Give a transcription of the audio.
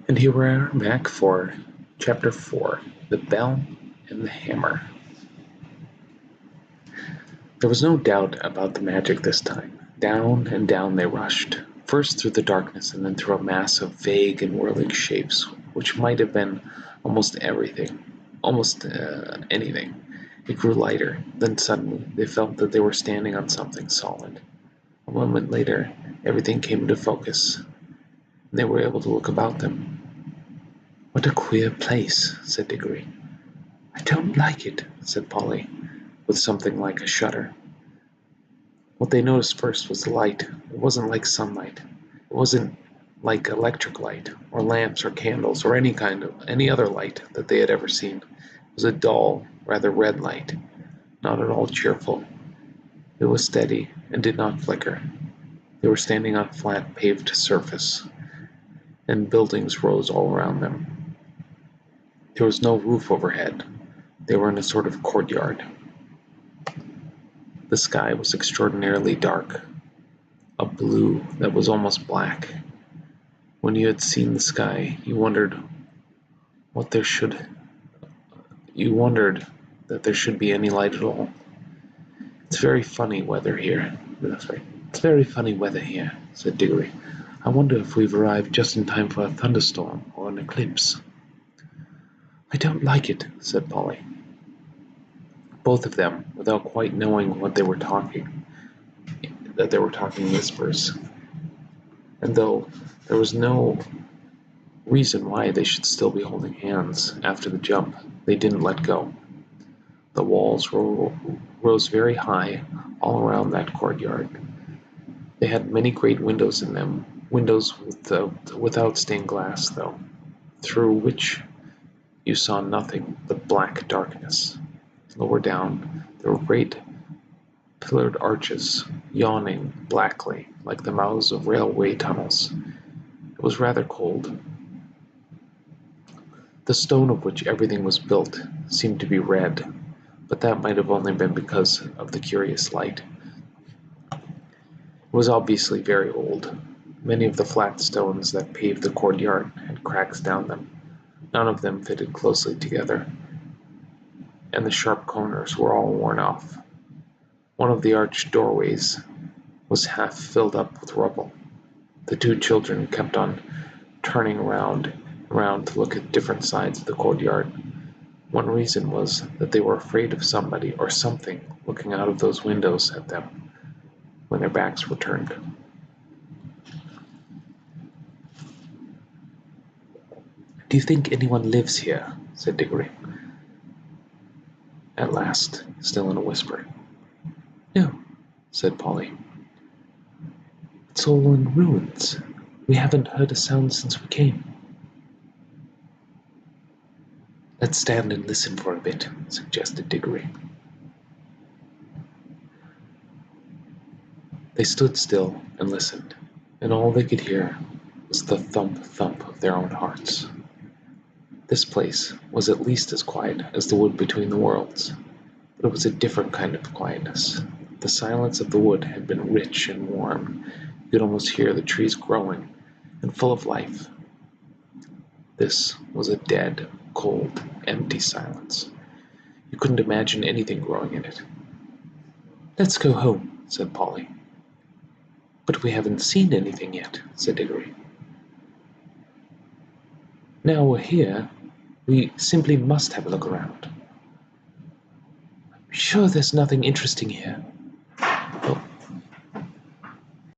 And here we are back for Chapter 4, The Bell and the Hammer. There was no doubt about the magic this time. Down and down they rushed, first through the darkness and then through a mass of vague and whirling shapes, which might have been almost anything. It grew lighter, then suddenly they felt that they were standing on something solid. A moment later, everything came into focus, and they were able to look about them. "What a queer place," said Diggory. "I don't like it," said Polly, with something like a shudder. What they noticed first was the light. It wasn't like sunlight. It wasn't like electric light, or lamps, or candles, or any other light that they had ever seen. It was a dull, rather red light, not at all cheerful. It was steady and did not flicker. They were standing on a flat, paved surface, and buildings rose all around them. There was no roof overhead. They were in a sort of courtyard. The sky was extraordinarily dark, a blue that was almost black. When you had seen the sky, you wondered that there should be any light at all. "It's very funny weather here," said Diggory. "I wonder if we've arrived just in time for a thunderstorm or an eclipse." "I don't like it," said Polly. Both of them, without quite knowing that they were talking whispers, and though there was no reason why they should still be holding hands after the jump, they didn't let go. The walls rose very high all around that courtyard. They had many great windows in them, windows without stained glass, though, through which you saw nothing but black darkness. Lower down, there were great pillared arches, yawning blackly like the mouths of railway tunnels. It was rather cold. The stone of which everything was built seemed to be red, but that might have only been because of the curious light. It was obviously very old. Many of the flat stones that paved the courtyard had cracks down them. None of them fitted closely together, and the sharp corners were all worn off. One of the arched doorways was half filled up with rubble. The two children kept on turning around to look at different sides of the courtyard. One reason was that they were afraid of somebody or something looking out of those windows at them when their backs were turned. "Do you think anyone lives here?" said Diggory, at last, still in a whisper. "No," said Polly. "It's all in ruins. We haven't heard a sound since we came." "Let's stand and listen for a bit," suggested Diggory. They stood still and listened, and all they could hear was the thump-thump of their own hearts. This place was at least as quiet as the wood between the worlds, but it was a different kind of quietness. The silence of the wood had been rich and warm. You could almost hear the trees growing and full of life. This was a dead, cold, empty silence. You couldn't imagine anything growing in it. "Let's go home," said Polly. "But we haven't seen anything yet," said Diggory. "Now we're here, we simply must have a look around." "I'm sure there's nothing interesting here,"